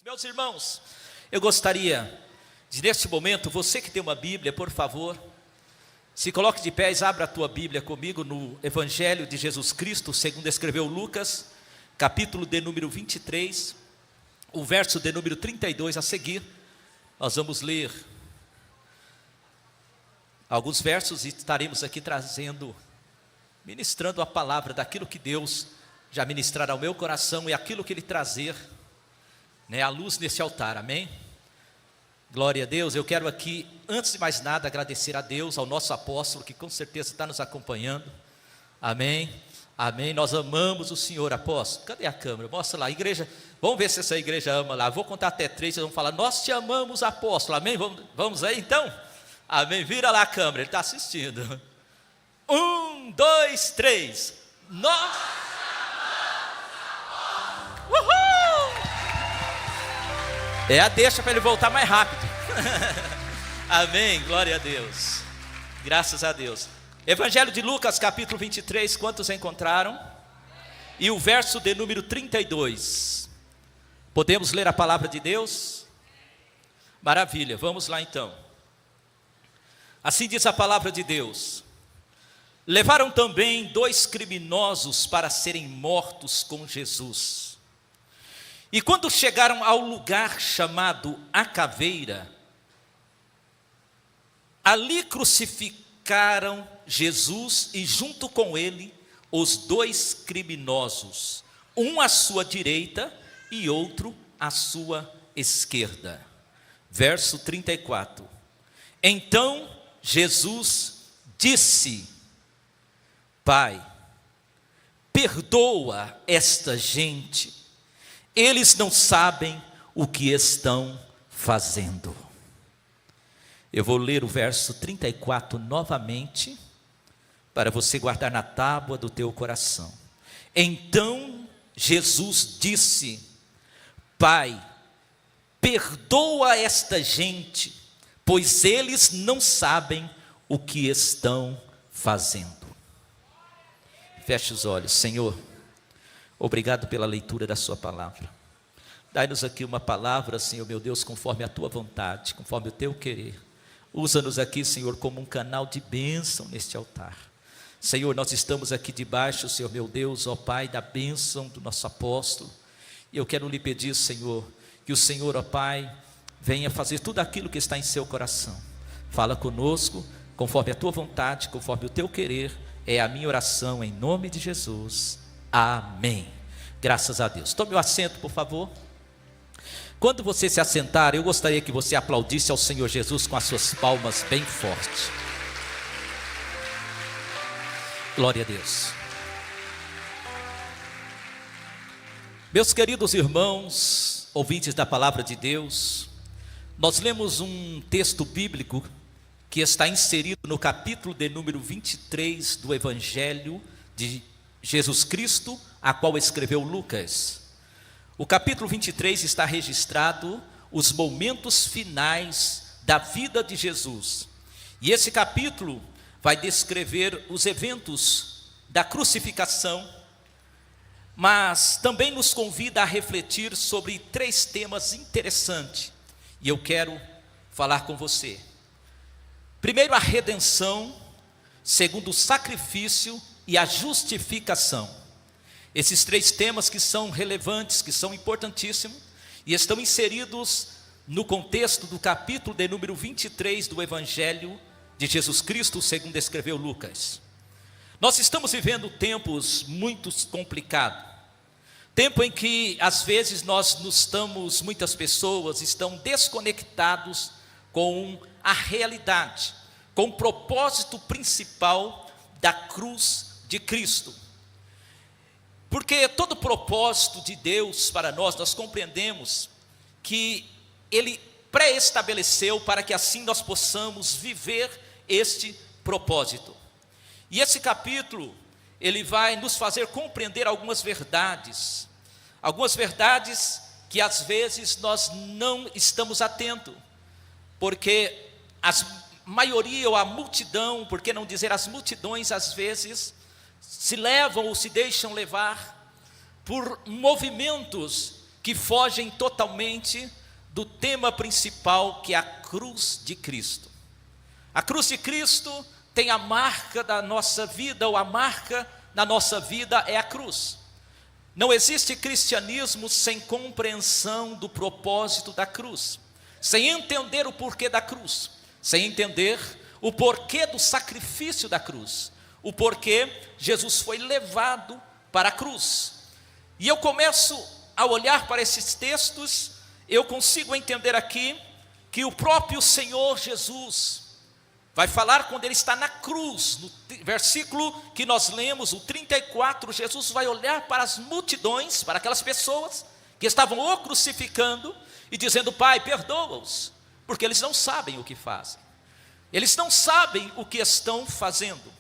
Meus irmãos, eu gostaria de, neste momento, você que tem uma Bíblia, por favor, se coloque de pés, abra a tua Bíblia comigo no Evangelho de Jesus Cristo, segundo escreveu Lucas, capítulo de número 23, o verso de número 32 a seguir. Nós vamos ler alguns versos e estaremos aqui ministrando a palavra daquilo que Deus já ministrará ao meu coração e aquilo que Ele trazer, a luz nesse altar, amém? Glória a Deus. Eu quero aqui, antes de mais nada, agradecer a Deus, ao nosso apóstolo, que com certeza está nos acompanhando, amém? Amém, nós amamos o Senhor, apóstolo. Cadê a câmera? Mostra lá, igreja, vamos ver se essa igreja ama lá. Vou contar até 3, vocês vão falar, nós te amamos, apóstolo, amém? Vamos aí então? Amém, vira lá a câmera, ele está assistindo. 1, 2, 3, nós é a deixa para ele voltar mais rápido. Amém, glória a Deus, graças a Deus. Evangelho de Lucas, capítulo 23, quantos encontraram? E o verso de número 32. Podemos ler a palavra de Deus? Maravilha, vamos lá então. Assim diz a palavra de Deus: levaram também 2 criminosos para serem mortos com Jesus. E quando chegaram ao lugar chamado A Caveira, ali crucificaram Jesus e junto com ele os 2 criminosos, um à sua direita e outro à sua esquerda. Verso 34. Então Jesus disse: Pai, perdoa esta gente, eles não sabem o que estão fazendo. Eu vou ler o verso 34 novamente, para você guardar na tábua do teu coração. Então Jesus disse: Pai, perdoa esta gente, pois eles não sabem o que estão fazendo. Feche os olhos. Senhor, obrigado pela leitura da sua palavra. Dai-nos aqui uma palavra, Senhor meu Deus, conforme a tua vontade, conforme o teu querer. Usa-nos aqui, Senhor, como um canal de bênção neste altar. Senhor, nós estamos aqui debaixo, Senhor meu Deus, ó Pai, da bênção do nosso apóstolo. E eu quero lhe pedir, Senhor, que o Senhor, ó Pai, venha fazer tudo aquilo que está em seu coração. Fala conosco, conforme a tua vontade, conforme o teu querer. É a minha oração em nome de Jesus. Amém. Graças a Deus. Tome o assento, por favor. Quando você se assentar, eu gostaria que você aplaudisse ao Senhor Jesus com as suas palmas bem fortes. Glória a Deus. Meus queridos irmãos, ouvintes da palavra de Deus, nós lemos um texto bíblico que está inserido no capítulo de número 23 do Evangelho de Jesus Cristo, a qual escreveu Lucas. O capítulo 23 está registrado os momentos finais da vida de Jesus. E esse capítulo vai descrever os eventos da crucificação, mas também nos convida a refletir sobre 3 temas interessantes. E eu quero falar com você. Primeiro, a redenção. Segundo, o sacrifício e a justificação. Esses 3 temas que são relevantes, que são importantíssimos, e estão inseridos no contexto do capítulo de número 23 do Evangelho de Jesus Cristo, segundo escreveu Lucas. Nós estamos vivendo tempos muito complicados, tempo em que às vezes muitas pessoas estão desconectados com a realidade, com o propósito principal da cruz de Cristo. Porque todo o propósito de Deus para nós compreendemos que Ele pré-estabeleceu para que assim nós possamos viver este propósito. E esse capítulo, ele vai nos fazer compreender algumas verdades que às vezes nós não estamos atentos, porque a maioria ou a multidão, por que não dizer as multidões, às vezes se levam ou se deixam levar por movimentos que fogem totalmente do tema principal, que é a cruz de Cristo. A cruz de Cristo tem a marca da nossa vida, ou a marca na nossa vida é a cruz. Não existe cristianismo sem compreensão do propósito da cruz, sem entender o porquê da cruz, sem entender o porquê do sacrifício da cruz, o porquê Jesus foi levado para a cruz. E eu começo a olhar para esses textos, eu consigo entender aqui que o próprio Senhor Jesus vai falar quando ele está na cruz. No versículo que nós lemos, o 34, Jesus vai olhar para as multidões, para aquelas pessoas que estavam o crucificando e dizendo: Pai, perdoa-os, porque eles não sabem o que fazem, eles não sabem o que estão fazendo.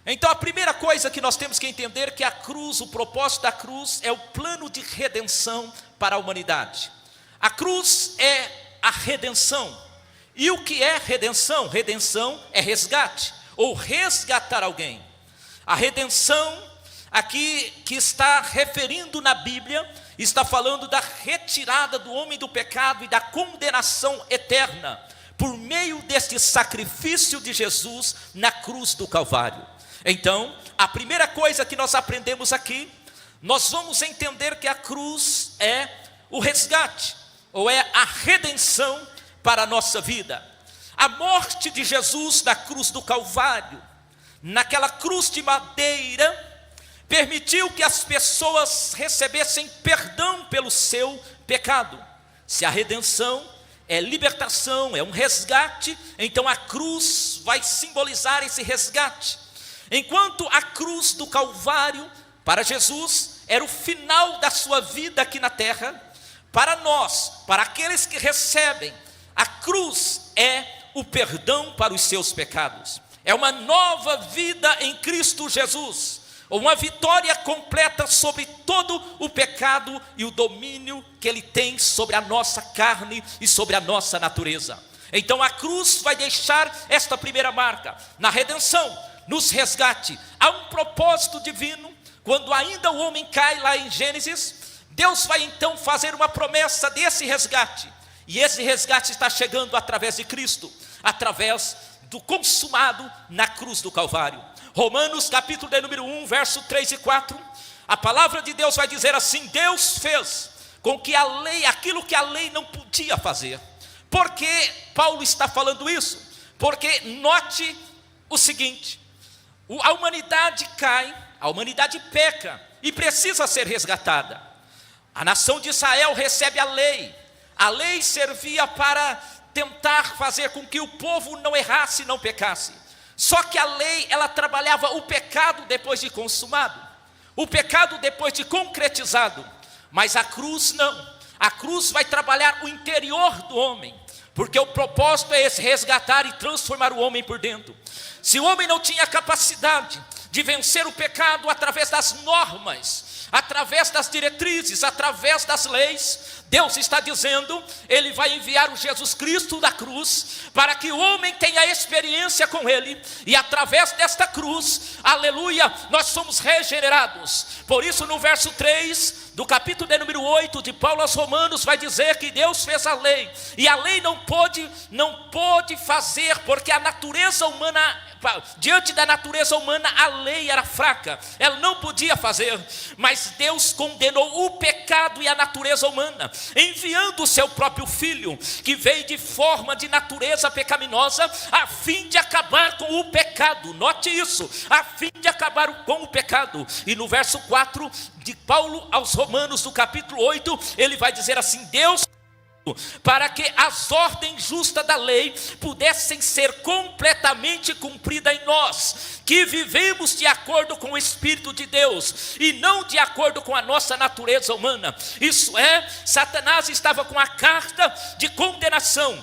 Então a primeira coisa que nós temos que entender é que a cruz, o propósito da cruz é o plano de redenção para a humanidade. A cruz é a redenção. E o que é redenção? Redenção é resgate, ou resgatar alguém. A redenção aqui que está referindo na Bíblia, está falando da retirada do homem do pecado e da condenação eterna, por meio deste sacrifício de Jesus na cruz do Calvário. Então, a primeira coisa que nós aprendemos aqui, nós vamos entender que a cruz é o resgate, ou é a redenção para a nossa vida. A morte de Jesus na cruz do Calvário, naquela cruz de madeira, permitiu que as pessoas recebessem perdão pelo seu pecado. Se a redenção é libertação, é um resgate, então a cruz vai simbolizar esse resgate. Enquanto a cruz do Calvário, para Jesus, era o final da sua vida aqui na terra, para nós, para aqueles que recebem, a cruz é o perdão para os seus pecados. É uma nova vida em Cristo Jesus, uma vitória completa sobre todo o pecado e o domínio que ele tem sobre a nossa carne e sobre a nossa natureza. Então a cruz vai deixar esta primeira marca, na redenção, nos resgate. Há um propósito divino. Quando ainda o homem cai lá em Gênesis, Deus vai então fazer uma promessa desse resgate, e esse resgate está chegando através de Cristo, através do consumado na cruz do Calvário. Romanos capítulo de número 1, verso 3 e 4, a palavra de Deus vai dizer assim: Deus fez com que a lei, aquilo que a lei não podia fazer. Por que Paulo está falando isso? Porque note o seguinte: a humanidade cai, a humanidade peca e precisa ser resgatada. A nação de Israel recebe a lei. A lei servia para tentar fazer com que o povo não errasse e não pecasse. Só que a lei, ela trabalhava o pecado depois de consumado, o pecado depois de concretizado. Mas a cruz não. A cruz vai trabalhar o interior do homem, porque o propósito é esse: resgatar e transformar o homem por dentro. Se o homem não tinha capacidade de vencer o pecado através das normas, através das diretrizes, através das leis, Deus está dizendo, Ele vai enviar o Jesus Cristo da cruz, para que o homem tenha experiência com Ele, e através desta cruz, aleluia, nós somos regenerados. Por isso no verso 3, do capítulo de número 8 de Paulo aos Romanos, vai dizer que Deus fez a lei, e a lei não pôde fazer, porque a natureza humana, diante da natureza humana, a lei era fraca, ela não podia fazer. Mas Deus condenou o pecado e a natureza humana, enviando o seu próprio Filho, que veio de forma de natureza pecaminosa, a fim de acabar com o pecado. Note isso, a fim de acabar com o pecado. E no verso 4 de Paulo aos Romanos, do capítulo 8, ele vai dizer assim: Deus, para que as ordens justas da lei pudessem ser completamente cumpridas em nós, que vivemos de acordo com o Espírito de Deus, e não de acordo com a nossa natureza humana. Isso é, Satanás estava com a carta de condenação,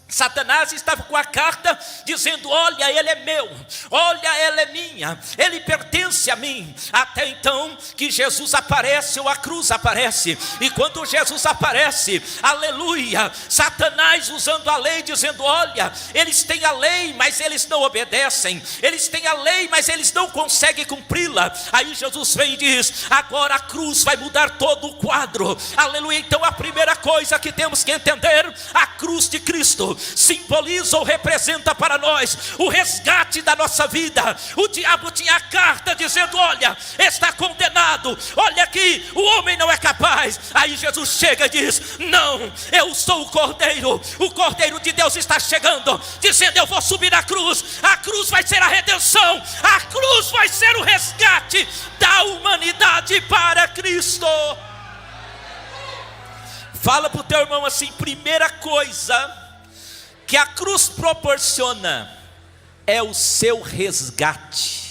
Satanás estava com a carta dizendo: olha, ele é meu, olha, ela é minha, ele pertence a mim. Até então que Jesus aparece, ou a cruz aparece. E quando Jesus aparece, aleluia, Satanás usando a lei, dizendo: olha, eles têm a lei, mas eles não obedecem. Eles têm a lei, mas eles não conseguem cumpri-la. Aí Jesus vem e diz: agora a cruz vai mudar todo o quadro. Aleluia. Então a primeira coisa que temos que entender: a cruz de Cristo simboliza ou representa para nós o resgate da nossa vida. O diabo tinha a carta dizendo: olha, está condenado, olha aqui, o homem não é capaz. Aí Jesus chega e diz: não, eu sou o Cordeiro de Deus está chegando, dizendo: eu vou subir na cruz, a cruz vai ser a redenção, a cruz vai ser o resgate da humanidade para Cristo. Fala para o teu irmão assim: primeira coisa que a cruz proporciona é o seu resgate.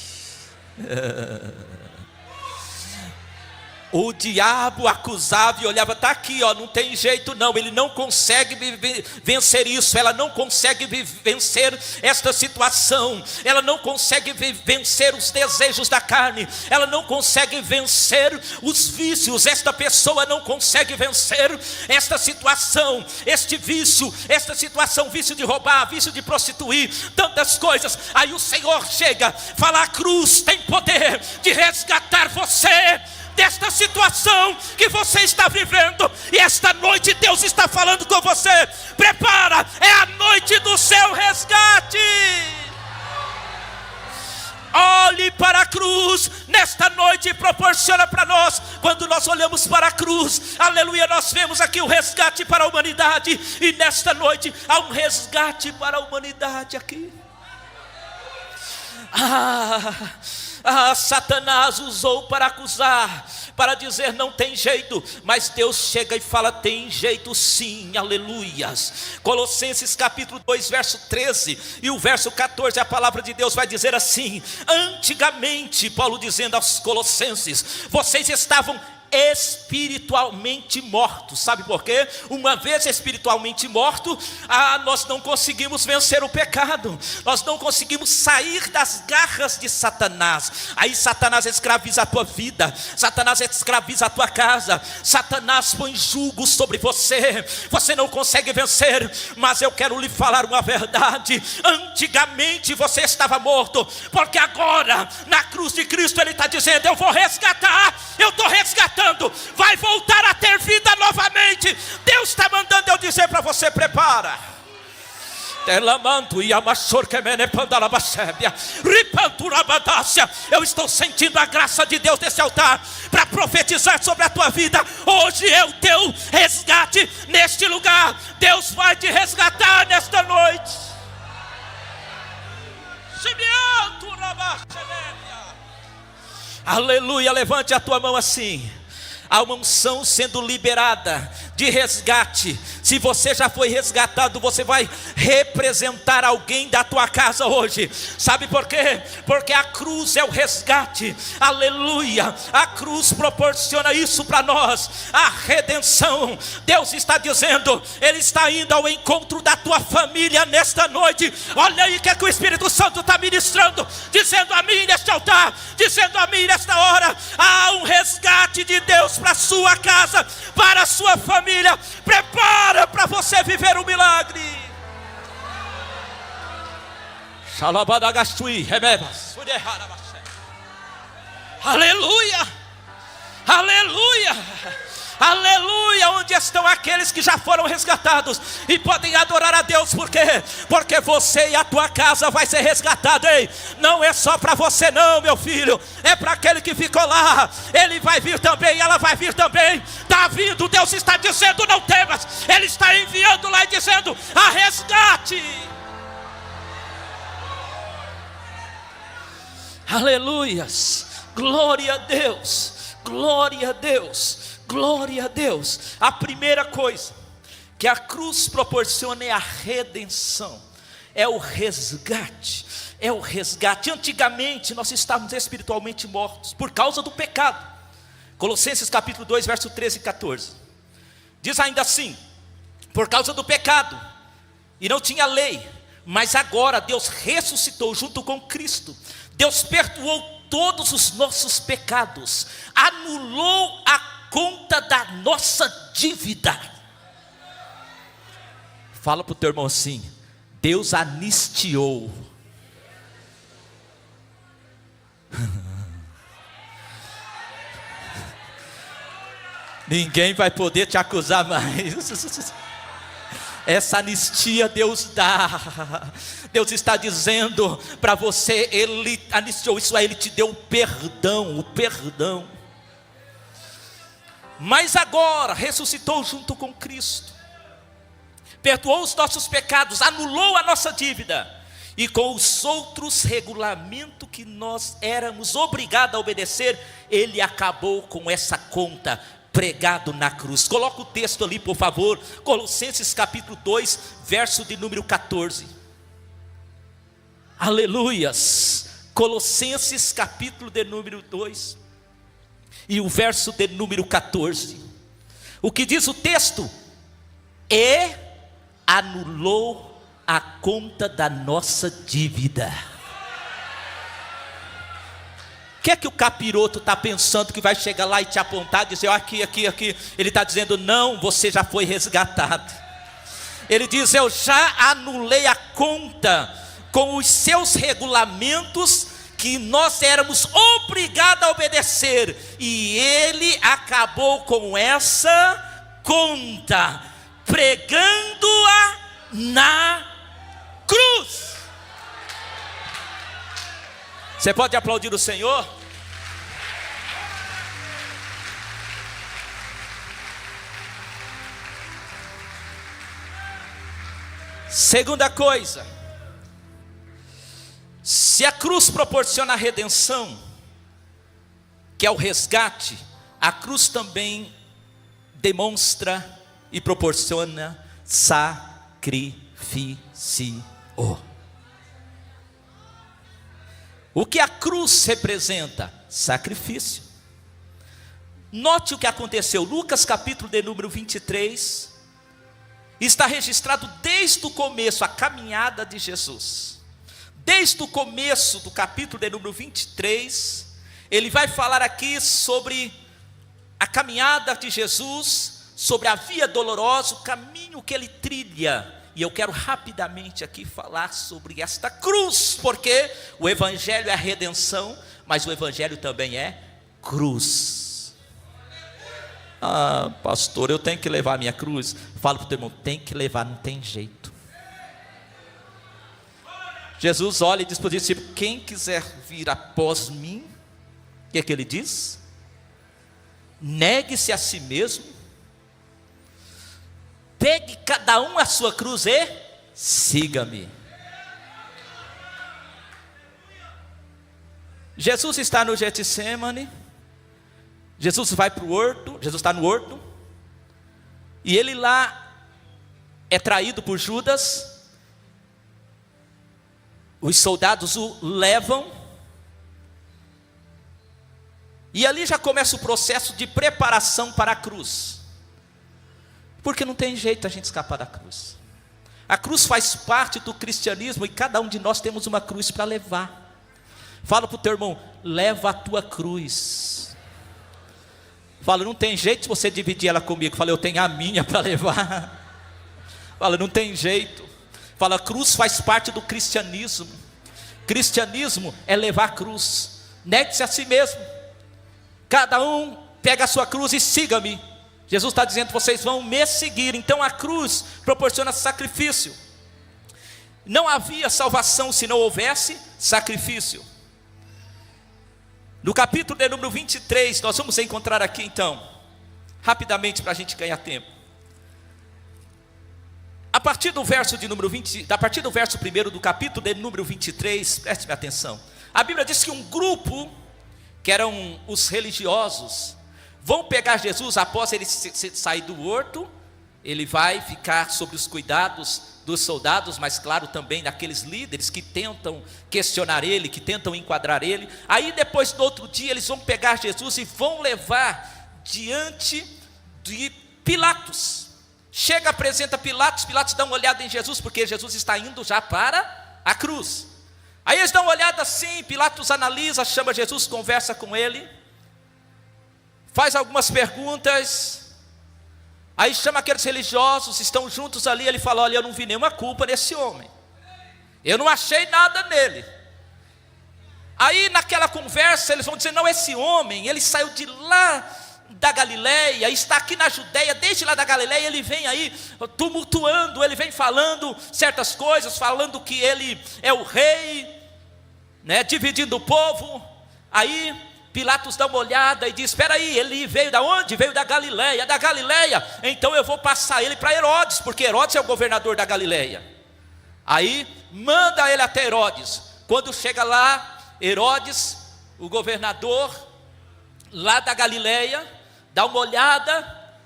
O diabo acusava e olhava: está aqui, ó, não tem jeito não, ele não consegue vencer isso, ela não consegue vencer esta situação, ela não consegue vencer os desejos da carne, ela não consegue vencer os vícios, esta pessoa não consegue vencer esta situação, este vício, esta situação, vício de roubar, vício de prostituir, tantas coisas. Aí o Senhor chega, fala: a cruz tem poder de resgatar você desta situação que você está vivendo. E esta noite Deus está falando com você: prepara, é a noite do seu resgate. Olhe para a cruz, nesta noite proporciona para nós. Quando nós olhamos para a cruz, aleluia, nós vemos aqui o resgate para a humanidade. E nesta noite há um resgate para a humanidade aqui. Satanás usou para acusar, para dizer: não tem jeito, mas Deus chega e fala: tem jeito sim, aleluias. Colossenses capítulo 2 verso 13 e o verso 14, a palavra de Deus vai dizer assim: antigamente, Paulo dizendo aos colossenses, vocês estavam espiritualmente mortos. Sabe por quê? Uma vez espiritualmente morto, nós não conseguimos vencer o pecado, nós não conseguimos sair das garras de Satanás. Aí Satanás escraviza a tua vida, Satanás escraviza a tua casa, Satanás põe jugo sobre você, você não consegue vencer. Mas eu quero lhe falar uma verdade: antigamente você estava morto, porque agora na cruz de Cristo Ele está dizendo: eu vou resgatar, eu estou resgatando, vai voltar a ter vida novamente. Deus está mandando eu dizer para você: prepara. Eu estou sentindo a graça de Deus desse altar para profetizar sobre a tua vida. Hoje é o teu resgate neste lugar. Deus vai te resgatar nesta noite. Aleluia, levante a tua mão assim. Há uma unção sendo liberada de resgate. Se você já foi resgatado, você vai representar alguém da tua casa hoje. Sabe por quê? Porque a cruz é o resgate. Aleluia. A cruz proporciona isso para nós, a redenção. Deus está dizendo: Ele está indo ao encontro da tua família nesta noite. Olha aí o que o Espírito Santo está ministrando, dizendo a mim neste altar, dizendo a mim nesta hora: há um resgate de Deus para a sua casa, para a sua família. Prepara para você viver o milagre. Aleluia, aleluia, aleluia. Onde estão aqueles que já foram resgatados e podem adorar a Deus? Por quê? Porque você e a tua casa vai ser resgatado, hein? Não é só para você não, meu filho, é para aquele que ficou lá. Ele vai vir também, ela vai vir também. Está vindo, Deus está dizendo: não temas. Ele está enviando lá e dizendo: a resgate. Aleluias, glória a Deus, glória a Deus, glória a Deus. A primeira coisa que a cruz proporciona é a redenção, é o resgate, é o resgate. Antigamente nós estávamos espiritualmente mortos por causa do pecado. Colossenses capítulo 2 verso 13 e 14 diz ainda assim: por causa do pecado e não tinha lei, mas agora Deus ressuscitou junto com Cristo. Deus perdoou todos os nossos pecados, anulou a conta da nossa dívida. Fala para o teu irmão assim: Deus anistiou. Ninguém vai poder te acusar mais. Essa anistia Deus dá. Deus está dizendo para você, Ele anistiou isso aí, Ele te deu o perdão. Mas agora ressuscitou junto com Cristo, perdoou os nossos pecados, anulou a nossa dívida, e com os outros regulamentos que nós éramos obrigados a obedecer, Ele acabou com essa conta, pregado na cruz. Coloca o texto ali, por favor, Colossenses capítulo 2, verso de número 14. Aleluias. Colossenses capítulo de número 2 e o verso de número 14. O que diz o texto? E anulou a conta da nossa dívida. O que o capiroto está pensando que vai chegar lá e te apontar e dizer, ó, aqui. Ele está dizendo, não, você já foi resgatado. Ele diz, eu já anulei a conta com os seus regulamentos que nós éramos obrigados a obedecer, e Ele acabou com essa conta, pregando-a na cruz. Você pode aplaudir o Senhor? Segunda coisa, se a cruz proporciona a redenção, que é o resgate, a cruz também demonstra e proporciona sacrifício. O que a cruz representa? Sacrifício. Note o que aconteceu. Lucas capítulo de número 23, está registrado desde o começo a caminhada de Jesus. Desde o começo do capítulo de número 23, ele vai falar aqui sobre a caminhada de Jesus, sobre a via dolorosa, o caminho que ele trilha. E eu quero rapidamente aqui falar sobre esta cruz, porque o evangelho é a redenção, mas o evangelho também é cruz. Ah, pastor, eu tenho que levar a minha cruz. Fala para o teu irmão, tem que levar, não tem jeito. Jesus olha e diz para o discípulo, quem quiser vir após mim, o que é que ele diz? Negue-se a si mesmo, pegue cada um a sua cruz e siga-me. Jesus está no Getsemane, Jesus vai para o horto, Jesus está no horto, e ele lá é traído por Judas. Os soldados o levam, e ali já começa o processo de preparação para a cruz, porque não tem jeito a gente escapar da cruz. A cruz faz parte do cristianismo, e cada um de nós temos uma cruz para levar. Fala para o teu irmão, leva a tua cruz. Fala, não tem jeito de você dividir ela comigo. Fala, eu tenho a minha para levar. Fala, não tem jeito. Fala, cruz faz parte do cristianismo. Cristianismo é levar a cruz. Negue-se a si mesmo. Cada um pega a sua cruz e siga-me. Jesus está dizendo, vocês vão me seguir. Então a cruz proporciona sacrifício. Não havia salvação se não houvesse sacrifício. No capítulo de número 23, nós vamos encontrar aqui então, rapidamente para a gente ganhar tempo. A partir do verso de número 20, a partir do verso 1 do capítulo de número 23, preste atenção. A Bíblia diz que um grupo, que eram os religiosos, vão pegar Jesus após ele sair do horto. Ele vai ficar sob os cuidados dos soldados, mas claro também daqueles líderes que tentam questionar ele, que tentam enquadrar ele. Aí depois no outro dia eles vão pegar Jesus e vão levar diante de Pilatos. chega, apresenta Pilatos. Pilatos dá uma olhada em Jesus, porque Jesus está indo já para a cruz. Aí eles dão uma olhada assim, Pilatos analisa, chama Jesus, conversa com ele, faz algumas perguntas, aí chama aqueles religiosos, estão juntos ali, ele fala: olha, eu não vi nenhuma culpa nesse homem, eu não achei nada nele. Aí naquela conversa eles vão dizer: não, esse homem, ele saiu de lá da Galileia, está aqui na Judeia, desde lá da Galileia ele vem aí tumultuando, ele vem falando certas coisas, falando que ele é o rei, né, dividindo o povo. Aí Pilatos dá uma olhada e diz: espera aí, ele veio da onde? Veio da Galileia. Da Galileia, então eu vou passar ele para Herodes, porque Herodes é o governador da Galileia. Aí manda ele até Herodes. Quando chega lá, Herodes, o governador lá da Galileia, dá uma olhada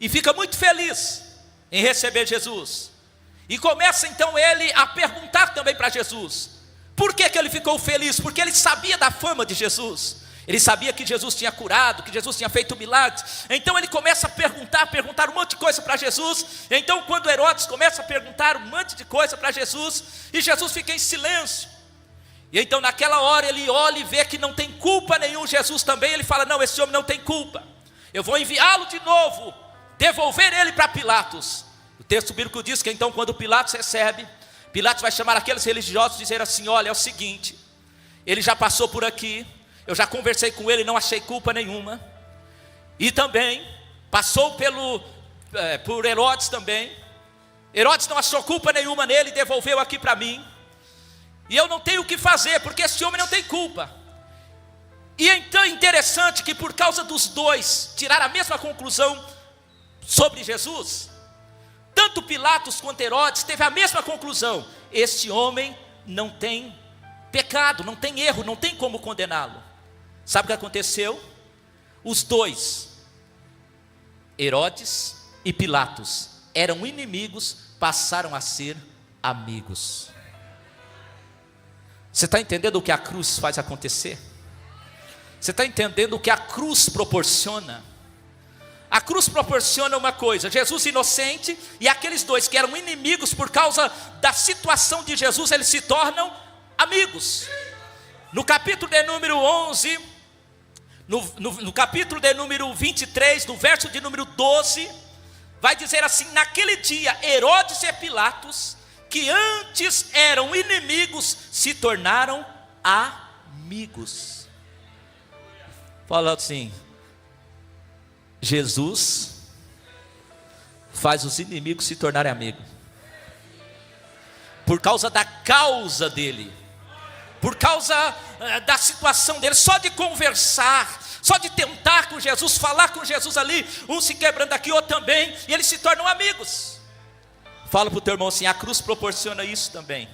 e fica muito feliz em receber Jesus. E começa então ele a perguntar também para Jesus. Por que ele ficou feliz? Porque ele sabia da fama de Jesus. Ele sabia que Jesus tinha curado, que Jesus tinha feito milagres. Então ele começa a perguntar um monte de coisa para Jesus. Então quando Herodes começa a perguntar um monte de coisa para Jesus, e Jesus fica em silêncio. E então naquela hora ele olha e vê que não tem culpa nenhuma. Jesus também, ele fala: não, esse homem não tem culpa, eu vou enviá-lo de novo, devolver ele para Pilatos. O texto bíblico diz que então quando Pilatos recebe, Pilatos vai chamar aqueles religiosos e dizer assim: olha, é o seguinte, ele já passou por aqui, eu já conversei com ele, não achei culpa nenhuma. E também passou por Herodes também. Herodes não achou culpa nenhuma nele, devolveu aqui para mim. E eu não tenho o que fazer, porque esse homem não tem culpa. E então é interessante que por causa dos dois tirar a mesma conclusão sobre Jesus, tanto Pilatos quanto Herodes teve a mesma conclusão: este homem não tem pecado, não tem erro, não tem como condená-lo. Sabe o que aconteceu? Os dois, Herodes e Pilatos, eram inimigos, passaram a ser amigos. Você está entendendo o que a cruz faz acontecer? Você está entendendo o que a cruz proporciona? A cruz proporciona uma coisa: Jesus inocente, e aqueles dois que eram inimigos por causa da situação de Jesus, eles se tornam amigos. No capítulo de número 11, no capítulo de número 23, no verso de número 12, vai dizer assim: naquele dia Herodes e Pilatos, que antes eram inimigos, se tornaram amigos. Fala assim: Jesus faz os inimigos se tornarem amigos, por causa da causa dele, por causa da situação dele. Só de conversar, só de tentar com Jesus, falar com Jesus ali, um se quebrando aqui, outro também, e eles se tornam amigos. Fala para o teu irmão assim: a cruz proporciona isso também.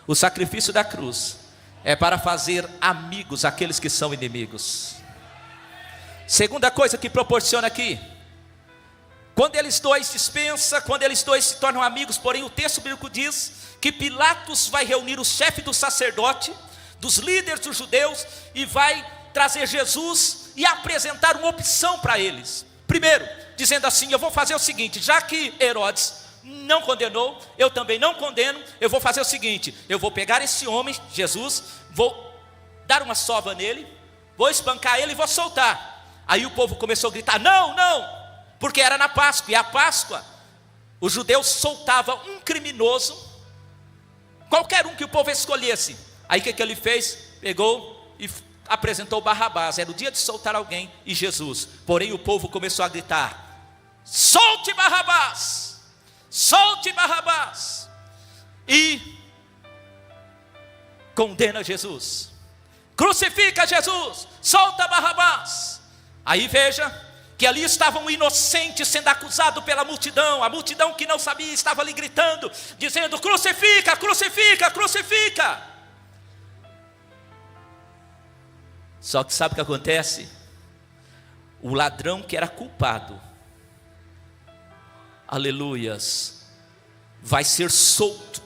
O sacrifício da cruz é para fazer amigos aqueles que são inimigos. Segunda coisa que proporciona aqui, quando eles dois dispensam, quando eles dois se tornam amigos, porém o texto bíblico diz que Pilatos vai reunir o chefe do sacerdote, dos líderes dos judeus, e vai trazer Jesus e apresentar uma opção para eles. Primeiro, dizendo assim: eu vou fazer o seguinte, já que Herodes não condenou, eu também não condeno, eu vou fazer o seguinte: eu vou pegar esse homem, Jesus, vou dar uma sova nele, vou espancar ele e vou soltar. Aí o povo começou a gritar: não, não, porque era na Páscoa, e a Páscoa, os judeus soltavam um criminoso, qualquer um que o povo escolhesse. Aí o que ele fez? Pegou e apresentou Barrabás. Era o dia de soltar alguém, e Jesus. Porém o povo começou a gritar: solte Barrabás! Solte Barrabás! E condena Jesus, crucifica Jesus, solta Barrabás. Aí veja que ali estava um inocente sendo acusado pela multidão. A multidão que não sabia estava ali gritando, dizendo: crucifica, crucifica, crucifica. Só que sabe o que acontece? O ladrão que era culpado, aleluias, vai ser solto,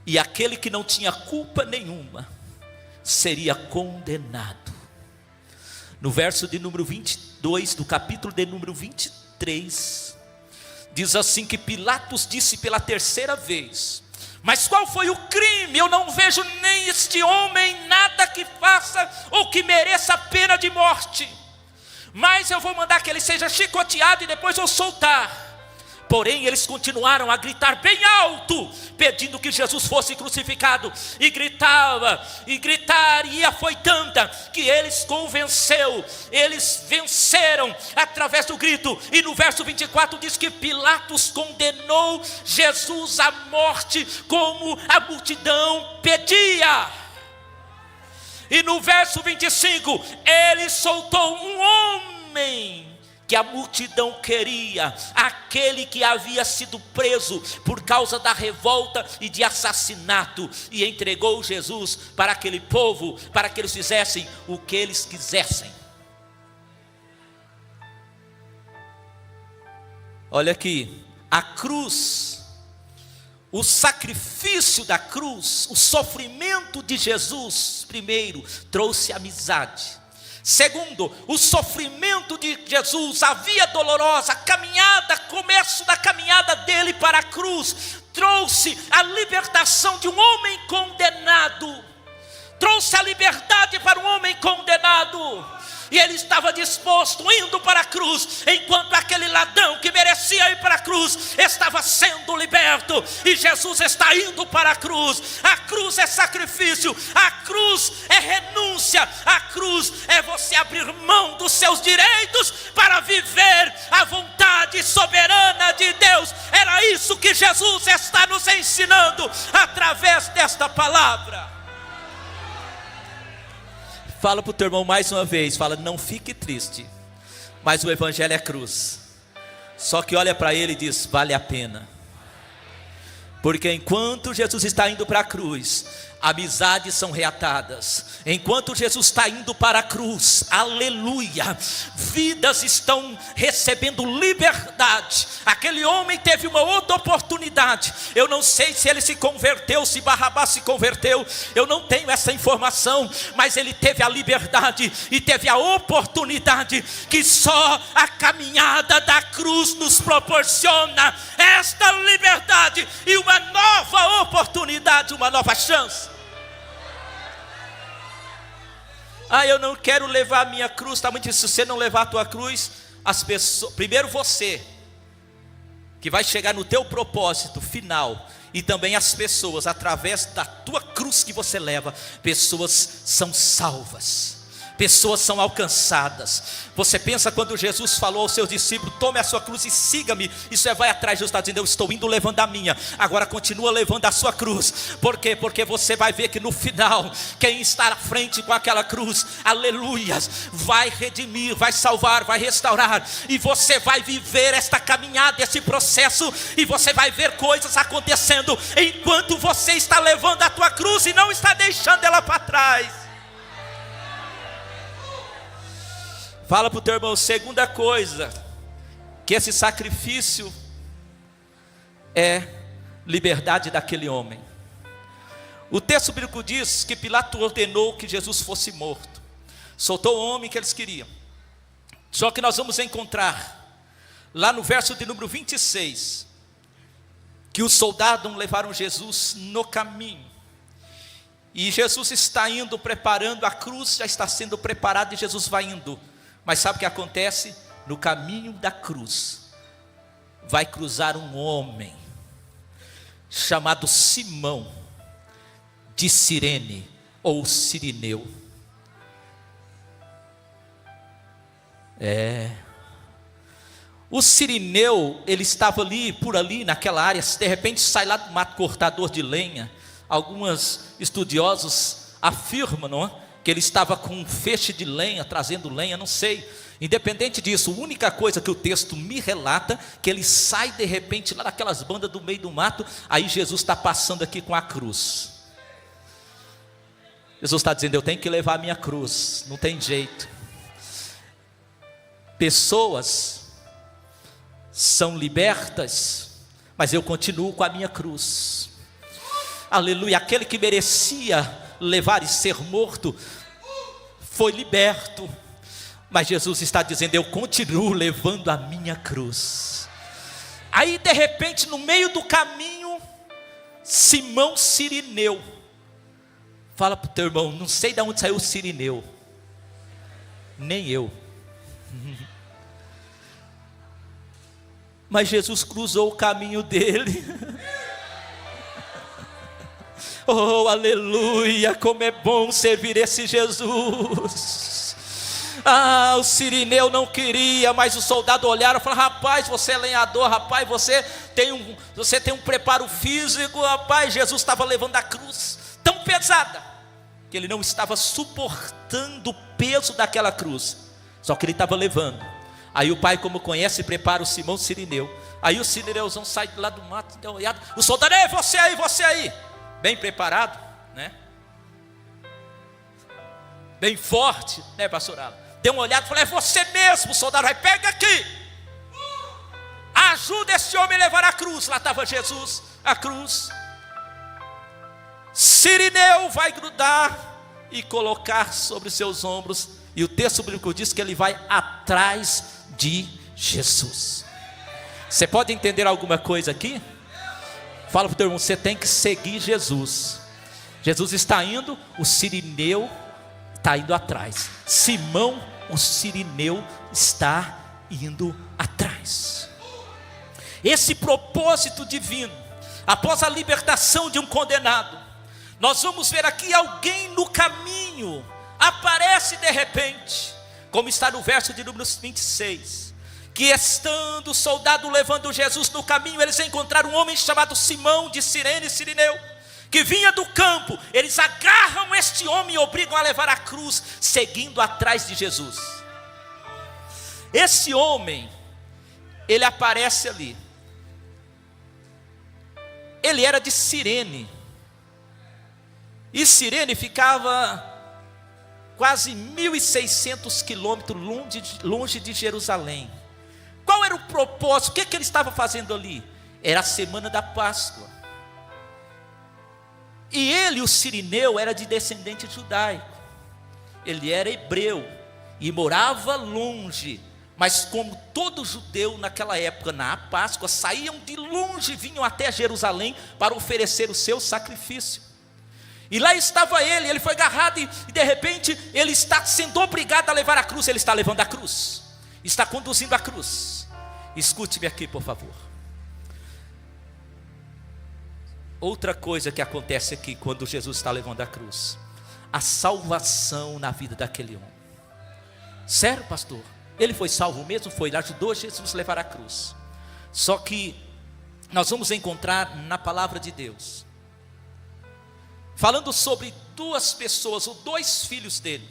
e aquele que não tinha culpa nenhuma seria condenado. No verso de número 22 do capítulo de número 23 23, diz assim que Pilatos disse pela terceira vez: mas qual foi o crime? Eu não vejo nem este homem nada que faça ou que mereça a pena de morte, mas eu vou mandar que ele seja chicoteado e depois vou soltar. Porém eles continuaram a gritar bem alto, pedindo que Jesus fosse crucificado, e gritava, e gritaria foi tanta, que eles venceram através do grito. E no verso 24 diz que Pilatos condenou Jesus à morte, como a multidão pedia. E no verso 25, ele soltou um homem que a multidão queria, aquele que havia sido preso por causa da revolta e de assassinato, e entregou Jesus para aquele povo, para que eles fizessem o que eles quisessem. Olha aqui, a cruz, o sacrifício da cruz, o sofrimento de Jesus, primeiro, trouxe amizade. Segundo, o sofrimento de Jesus, a via dolorosa, a caminhada, começo da caminhada dele para a cruz, trouxe a libertação de um homem condenado, trouxe a liberdade para um homem condenado. E ele estava disposto, indo para a cruz, enquanto aquele ladrão que merecia ir para a cruz estava sendo liberto. E Jesus está indo para a cruz. A cruz é sacrifício, a cruz é renúncia, a cruz é você abrir mão dos seus direitos para viver a vontade soberana de Deus. Era isso que Jesus está nos ensinando através desta palavra. Fala para o teu irmão mais uma vez, fala: não fique triste, mas o evangelho é cruz. Só que olha para ele e diz: vale a pena. Porque enquanto Jesus está indo para a cruz, amizades são reatadas. Enquanto Jesus está indo para a cruz, aleluia, vidas estão recebendo liberdade. Aquele homem teve uma outra oportunidade. Eu não sei se ele se converteu, se Barrabás se converteu, eu não tenho essa informação, mas ele teve a liberdade e teve a oportunidade que só a caminhada da cruz nos proporciona. Esta liberdade e uma nova oportunidade, uma nova chance. Eu não quero levar a minha cruz, está muito difícil. Se você não levar a tua cruz, as pessoas, primeiro você, que vai chegar no teu propósito final, e também as pessoas, através da tua cruz que você leva, pessoas são salvas, pessoas são alcançadas. Você pensa quando Jesus falou aos seus discípulos: tome a sua cruz e siga-me. Isso vai atrás. Jesus está dizendo: eu estou indo levando a minha, agora continua levando a sua cruz. Por quê? Porque você vai ver que no final, quem está à frente com aquela cruz, aleluias, vai redimir, vai salvar, vai restaurar. E você vai viver esta caminhada, esse processo, e você vai ver coisas acontecendo enquanto você está levando a tua cruz e não está deixando ela para trás. Fala para o teu irmão, segunda coisa, que esse sacrifício é liberdade daquele homem. O texto bíblico diz que Pilatos ordenou que Jesus fosse morto, soltou o homem que eles queriam. Só que nós vamos encontrar lá no verso de número 26, que os soldados levaram Jesus no caminho, e Jesus está indo, preparando, a cruz já está sendo preparada e Jesus vai indo. Mas sabe o que acontece? No caminho da cruz, vai cruzar um homem, chamado Simão, de Cirene, ou Cirineu. O Cirineu, ele estava ali, por ali, naquela área. De repente sai lá do mato cortador de lenha. Alguns estudiosos afirmam, não é? Que ele estava com um feixe de lenha, trazendo lenha, não sei. Independente disso, a única coisa que o texto me relata, que ele sai de repente lá daquelas bandas do meio do mato. Aí Jesus está passando aqui com a cruz. Jesus está dizendo: eu tenho que levar a minha cruz, não tem jeito. Pessoas são libertas, mas eu continuo com a minha cruz. Aleluia. Aquele que merecia levar e ser morto foi liberto. Mas Jesus está dizendo: eu continuo levando a minha cruz. Aí de repente, no meio do caminho, Simão Cirineu, fala para o teu irmão: não sei de onde saiu o Cirineu, nem eu. Mas Jesus cruzou o caminho dele. Oh, aleluia, como é bom servir esse Jesus. O Cirineu não queria, mas os soldados olharam e falaram: rapaz, você é lenhador, rapaz, você tem um preparo físico, rapaz. Jesus estava levando a cruz tão pesada, que ele não estava suportando o peso daquela cruz, só que ele estava levando. Aí o pai, como conhece, prepara o Simão Cirineu. Aí o Cirineuzão sai de lá do mato, dá uma olhada, o soldado: ei, você aí, bem preparado, né? Bem forte, né, pastor Alan? Deu uma olhada e falou: é você mesmo. O soldado vai: pega aqui, ajuda esse homem a levar a cruz. Lá estava Jesus, a cruz. Cirineu vai grudar e colocar sobre seus ombros. E o texto bíblico diz que ele vai atrás de Jesus. Você pode entender alguma coisa aqui? Fala para o teu irmão: você tem que seguir Jesus. Jesus está indo, o Cirineu está indo atrás. Simão, o Cirineu, está indo atrás. Esse propósito divino, após a libertação de um condenado, nós vamos ver aqui alguém no caminho, aparece de repente, como está no verso de número 26, que estando o soldado levando Jesus no caminho, eles encontraram um homem chamado Simão de Cirene, Cirineu, que vinha do campo. Eles agarram este homem e obrigam a levar a cruz, seguindo atrás de Jesus. Esse homem, ele aparece ali. Ele era de Cirene, e Cirene ficava quase 1.600 quilômetros longe de Jerusalém. Qual era o propósito? O que ele estava fazendo ali? Era a semana da Páscoa. E ele, o Cirineu, era de descendente judaico. Ele era hebreu e morava longe. Mas como todo judeu naquela época, na Páscoa, saíam de longe, vinham até Jerusalém para oferecer o seu sacrifício. E lá estava ele foi agarrado e de repente ele está sendo obrigado a levar a cruz. Ele está levando a cruz, está conduzindo a cruz. Escute-me aqui, por favor. Outra coisa que acontece aqui quando Jesus está levando a cruz: a salvação na vida daquele homem. Sério, pastor? Ele foi salvo mesmo? Foi, ele ajudou Jesus a levar a cruz. Só que nós vamos encontrar na palavra de Deus, falando sobre duas pessoas, ou dois filhos dele,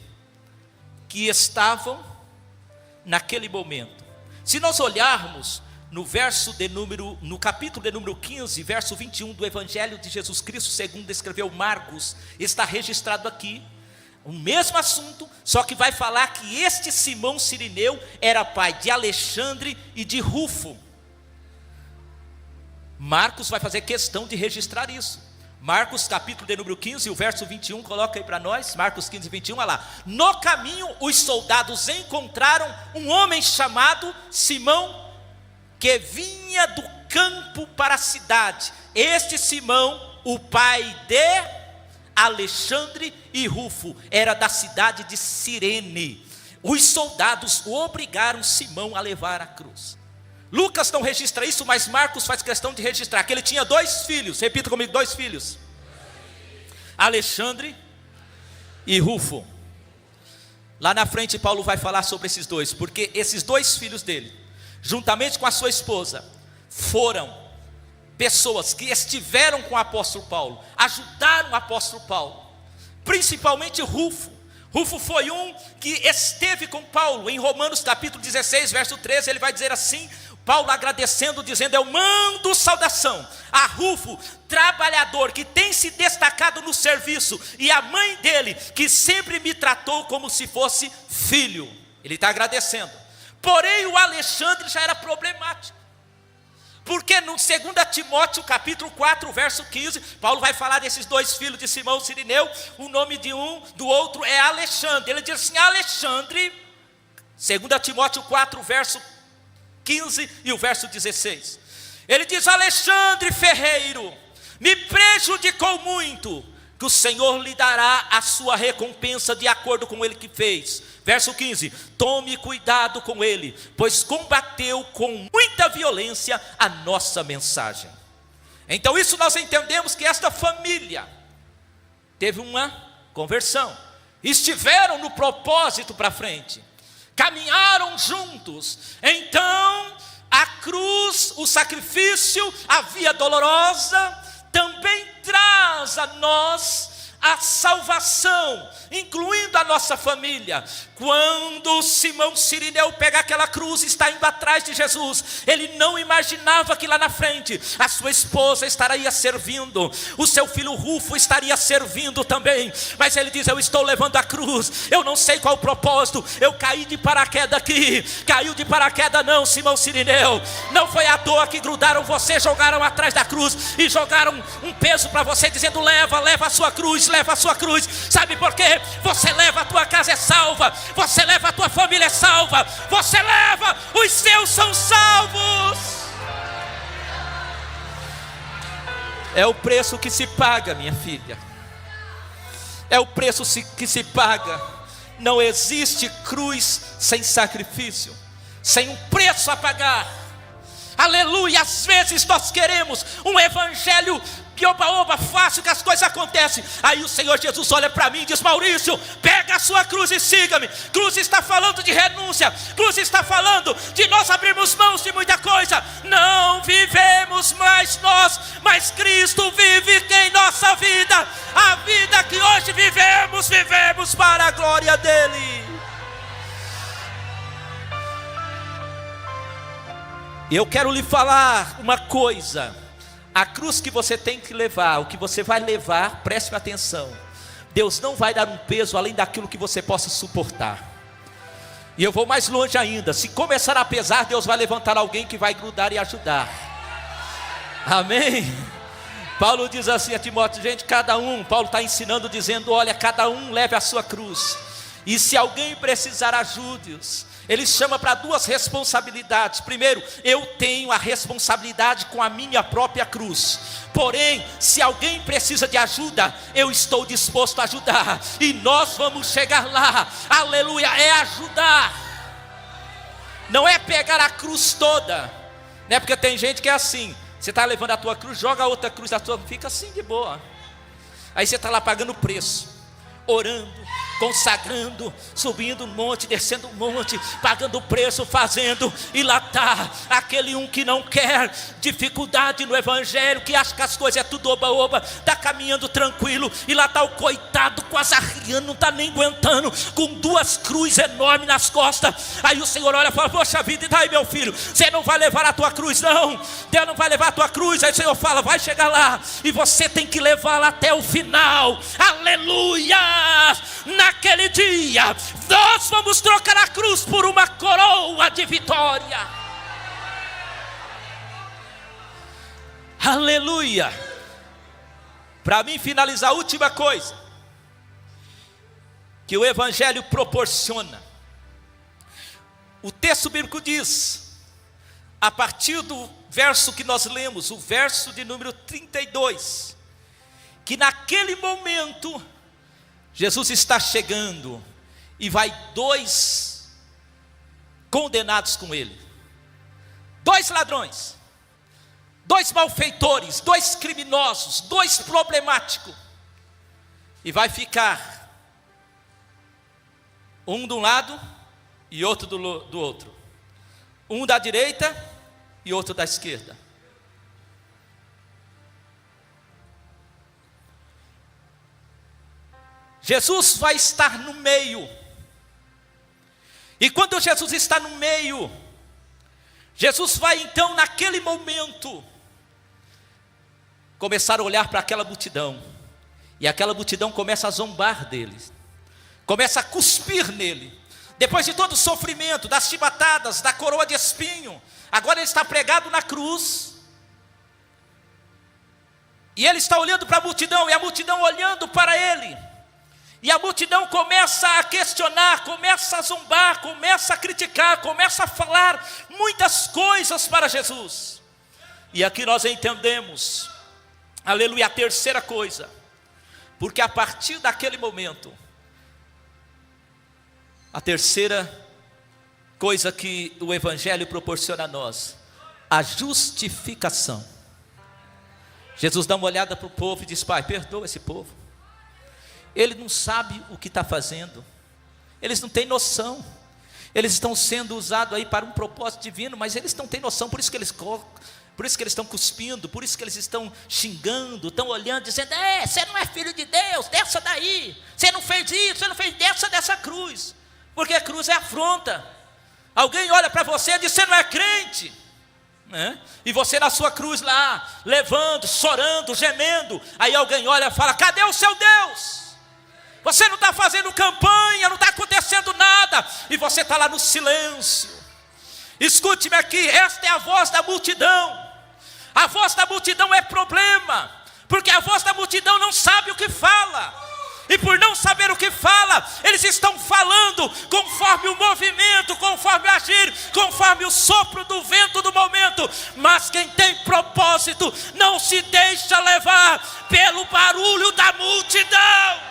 que estavam naquele momento. Se nós olharmos no capítulo de número 15, verso 21 do Evangelho de Jesus Cristo, segundo escreveu Marcos, está registrado aqui, o mesmo assunto, só que vai falar que este Simão Cirineu era pai de Alexandre e de Rufo. Marcos vai fazer questão de registrar isso. Marcos capítulo de número 15, o verso 21, coloca aí para nós, Marcos 15, 21, olha lá. No caminho os soldados encontraram um homem chamado Simão, que vinha do campo para a cidade. Este Simão, o pai de Alexandre e Rufo, era da cidade de Cirene. Os soldados obrigaram Simão a levar a cruz. Lucas não registra isso, mas Marcos faz questão de registrar que ele tinha dois filhos. Repita comigo: dois filhos, Alexandre e Rufo. Lá na frente Paulo vai falar sobre esses dois, porque esses dois filhos dele, juntamente com a sua esposa, foram pessoas que estiveram com o apóstolo Paulo, ajudaram o apóstolo Paulo, principalmente Rufo. Rufo foi um que esteve com Paulo. Em Romanos capítulo 16, verso 13, ele vai dizer assim, Paulo agradecendo, dizendo: eu mando saudação a Rufo, trabalhador que tem se destacado no serviço, e a mãe dele, que sempre me tratou como se fosse filho. Ele está agradecendo. Porém o Alexandre já era problemático, porque no 2 Timóteo capítulo 4, verso 15, Paulo vai falar desses dois filhos de Simão Cirineu. O nome de um do outro é Alexandre. Ele diz assim: Alexandre 2 Timóteo 4, verso 15 e o verso 16. Ele diz: Alexandre Ferreiro, me prejudicou muito, que o Senhor lhe dará a sua recompensa de acordo com ele que fez. Verso 15: tome cuidado com ele, pois combateu com muita violência a nossa mensagem. Então isso nós entendemos que esta família teve uma conversão, estiveram no propósito para frente, caminharam juntos. Então a cruz, o sacrifício, a via dolorosa, também traz a nós a salvação, incluindo a nossa família. Quando Simão Cirineu pega aquela cruz e está indo atrás de Jesus, ele não imaginava que lá na frente a sua esposa estaria servindo, o seu filho Rufo estaria servindo também, mas ele diz: eu estou levando a cruz, eu não sei qual o propósito, eu caí de paraquedas aqui. Caiu de paraquedas não, Simão Cirineu, não foi à toa que grudaram você, jogaram atrás da cruz e jogaram um peso para você, dizendo: leva a sua cruz, leva a sua cruz. Sabe por quê? Você leva, a tua casa é salva, você leva, a tua família é salva, você leva, os seus são salvos. É o preço que se paga, minha filha, é o preço que se paga. Não existe cruz sem sacrifício, sem um preço a pagar. Aleluia. Às vezes nós queremos um evangelho que oba-oba, fácil, que as coisas acontecem. Aí o Senhor Jesus olha para mim e diz: Maurício, pega a sua cruz e siga-me. Cruz está falando de renúncia, cruz está falando de nós abrirmos mãos de muita coisa. Não vivemos mais nós, mas Cristo vive em nossa vida. A vida que hoje vivemos, vivemos para a glória dele. Eu quero lhe falar uma coisa: a cruz que você tem que levar, o que você vai levar, preste atenção, Deus não vai dar um peso além daquilo que você possa suportar. E eu vou mais longe ainda: se começar a pesar, Deus vai levantar alguém que vai grudar e ajudar. Amém? Paulo diz assim a Timóteo: gente, cada um, Paulo está ensinando dizendo: olha, cada um leve a sua cruz, e se alguém precisar, ajude-os. Ele chama para duas responsabilidades. Primeiro, eu tenho a responsabilidade com a minha própria cruz. Porém, se alguém precisa de ajuda, eu estou disposto a ajudar. E nós vamos chegar lá. Aleluia, é ajudar. Não é pegar a cruz toda, né? Porque tem gente que é assim: você está levando a tua cruz, joga a outra cruz da tua, fica assim de boa. Aí você está lá pagando o preço, orando, consagrando, subindo um monte, descendo um monte, pagando o preço, fazendo, e lá está aquele um que não quer dificuldade no evangelho, que acha que as coisas é tudo oba-oba, está caminhando tranquilo, e lá está o coitado quase arriando, não está nem aguentando, com duas cruzes enormes nas costas. Aí o Senhor olha e fala: poxa vida, e daí, meu filho, você não vai levar a tua cruz não, Deus não vai levar a tua cruz. Aí o Senhor fala: vai chegar lá, e você tem que levá-la até o final. Aleluia. Naquele dia, nós vamos trocar a cruz por uma coroa de vitória. Aleluia. Para mim finalizar, a última coisa que o evangelho proporciona, o texto bíblico diz, a partir do verso que nós lemos, o verso de número 32, que naquele momento Jesus está chegando e vai dois condenados com ele, dois ladrões, dois malfeitores, dois criminosos, dois problemáticos, e vai ficar um de um lado e outro do outro, um da direita e outro da esquerda. Jesus vai estar no meio. E quando Jesus está no meio, Jesus vai então naquele momento começar a olhar para aquela multidão. E aquela multidão começa a zombar dele, começa a cuspir nele. Depois de todo o sofrimento, das chibatadas, da coroa de espinho, agora ele está pregado na cruz. E ele está olhando para a multidão, e a multidão olhando para ele. E a multidão começa a questionar, começa a zombar, começa a criticar, começa a falar muitas coisas para Jesus. E aqui nós entendemos, aleluia, a terceira coisa, porque a partir daquele momento, a terceira coisa que o Evangelho proporciona a nós, a justificação. Jesus dá uma olhada para o povo e diz: Pai, perdoa esse povo. Ele não sabe o que está fazendo, eles não têm noção, eles estão sendo usados aí para um propósito divino, mas eles não têm noção, por isso que eles estão cuspindo, por isso que eles estão xingando, estão olhando, dizendo: você não é filho de Deus, desça daí, você não fez isso, você não fez, desça dessa cruz, porque a cruz é afronta. Alguém olha para você e diz: você não é crente, né? E você na sua cruz lá, levando, chorando, gemendo, aí alguém olha e fala: cadê o seu Deus? Você não está fazendo campanha, não está acontecendo nada, e você está lá no silêncio. Escute-me aqui, esta é a voz da multidão. A voz da multidão é problema, porque a voz da multidão não sabe o que fala, e por não saber o que fala, eles estão falando conforme o movimento, conforme o agir, conforme o sopro do vento do momento. Mas quem tem propósito não se deixa levar pelo barulho da multidão.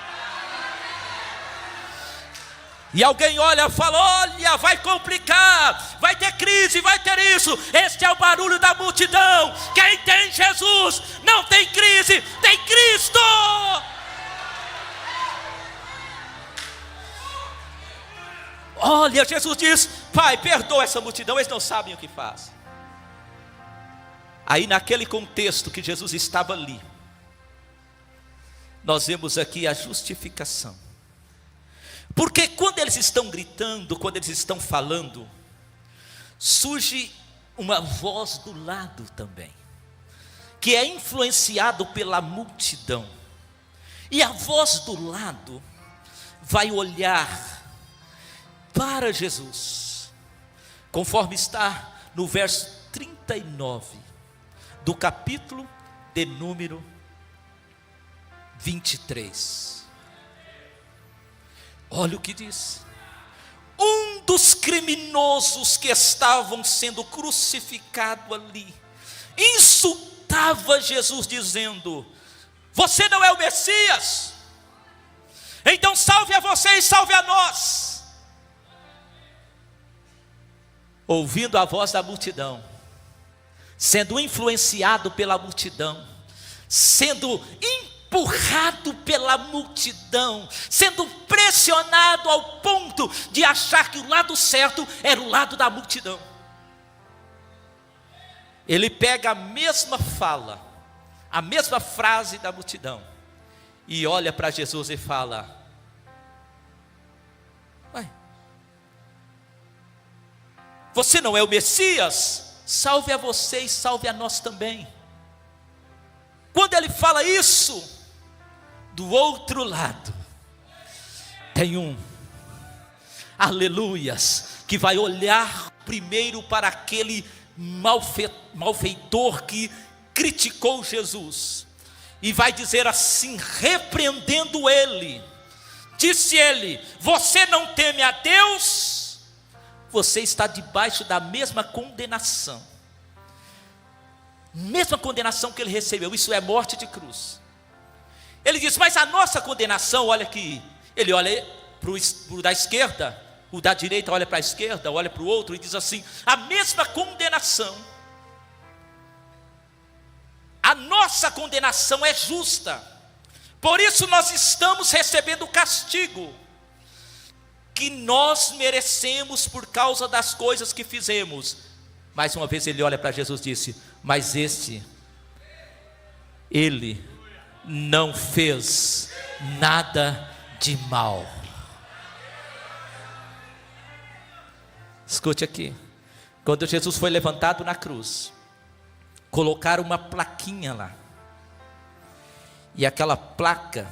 E alguém olha e fala: olha, vai complicar, vai ter crise, vai ter isso. Este é o barulho da multidão. Quem tem Jesus não tem crise, tem Cristo. Olha, Jesus diz: Pai, perdoa essa multidão, eles não sabem o que fazem. Aí naquele contexto que Jesus estava ali, nós vemos aqui a justificação. Porque quando eles estão gritando, quando eles estão falando, surge uma voz do lado também, que é influenciado pela multidão. E a voz do lado vai olhar para Jesus, conforme está no verso 39 do capítulo de número 23. Olha o que diz: um dos criminosos que estavam sendo crucificado ali insultava Jesus, dizendo: você não é o Messias? Então salve a você e salve a nós. Ouvindo a voz da multidão, sendo influenciado pela multidão, sendo empurrado pela multidão, sendo pressionado ao ponto de achar que o lado certo era o lado da multidão, ele pega a mesma fala, a mesma frase da multidão, e olha para Jesus e fala: ué, você não é o Messias? Salve a você e salve a nós também. Quando ele fala isso, do outro lado tem um, aleluias, que vai olhar primeiro para aquele malfeitor que criticou Jesus, e vai dizer assim, repreendendo ele, disse ele: você não teme a Deus? Você está debaixo da mesma condenação que ele recebeu, isso é morte de cruz. Ele diz: mas a nossa condenação, olha aqui, ele olha para o da esquerda, o da direita olha para a esquerda, olha para o outro e diz assim: a mesma condenação, a nossa condenação é justa, por isso nós estamos recebendo o castigo que nós merecemos por causa das coisas que fizemos. Mais uma vez ele olha para Jesus e disse: mas ele não fez nada de mal. Escute aqui, quando Jesus foi levantado na cruz, colocaram uma plaquinha lá, e aquela placa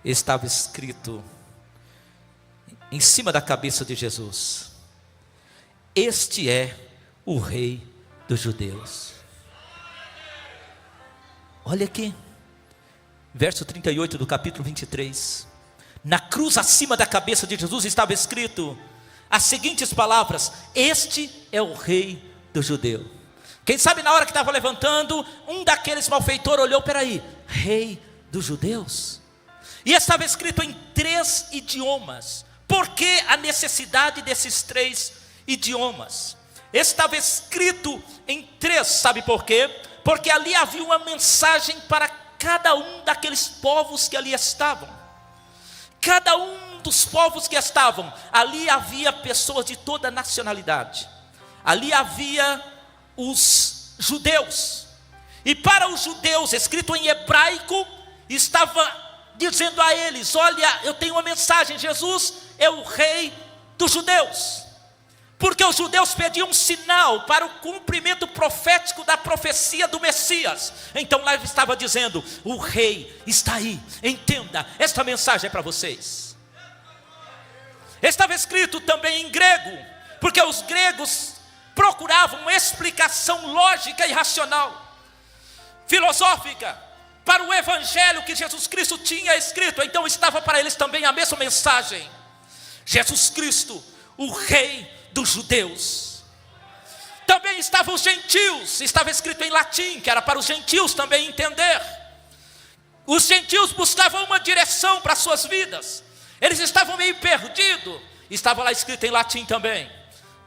estava escrito em cima da cabeça de Jesus: este é o Rei dos Judeus. Olha aqui, verso 38 do capítulo 23. Na cruz acima da cabeça de Jesus estava escrito as seguintes palavras: este é o rei do judeu. Quem sabe na hora que estava levantando, um daqueles malfeitores olhou: peraí, rei dos judeus? E estava escrito em 3 idiomas. Por que a necessidade desses 3 idiomas? Estava escrito em 3, sabe por quê? Porque ali havia uma mensagem para cada um daqueles povos que ali estavam. Cada um dos povos que estavam, ali havia pessoas de toda nacionalidade. Ali havia os judeus. E para os judeus, escrito em hebraico, estava dizendo a eles: olha, eu tenho uma mensagem, Jesus é o rei dos judeus. Porque os judeus pediam um sinal para o cumprimento profético da profecia do Messias. Então lá estava dizendo: o rei está aí, entenda, esta mensagem é para vocês. Estava escrito também em grego, porque os gregos procuravam uma explicação lógica e racional, filosófica, para o evangelho que Jesus Cristo tinha escrito. Então estava para eles também a mesma mensagem: Jesus Cristo, o rei dos judeus. Também estavam os gentios, estava escrito em latim, que era para os gentios também entender. Os gentios buscavam uma direção para as suas vidas, eles estavam meio perdidos. Estava lá escrito em latim também: